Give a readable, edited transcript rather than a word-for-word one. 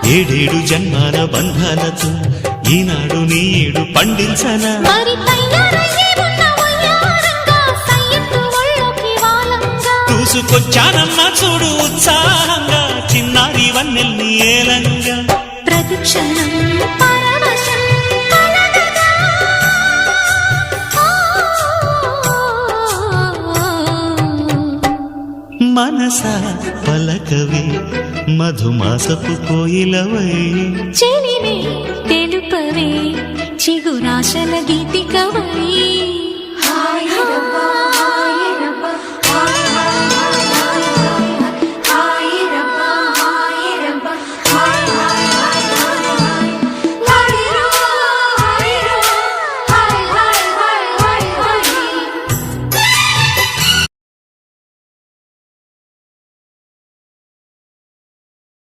ఏడేడు జన్మాల బంధాలతో ఈనాడు నీడు పండించనా చూసుకొచ్చానమ్మా చూడు ఉత్సాహంగా చిన్నారి వన్నెల్ని ఏలంగా ప్రతిక్షణం మనసా పలకవే మధుమాసపు కోయిలవై చెలిమే తెలుపవే చిగురాశల గీతికవై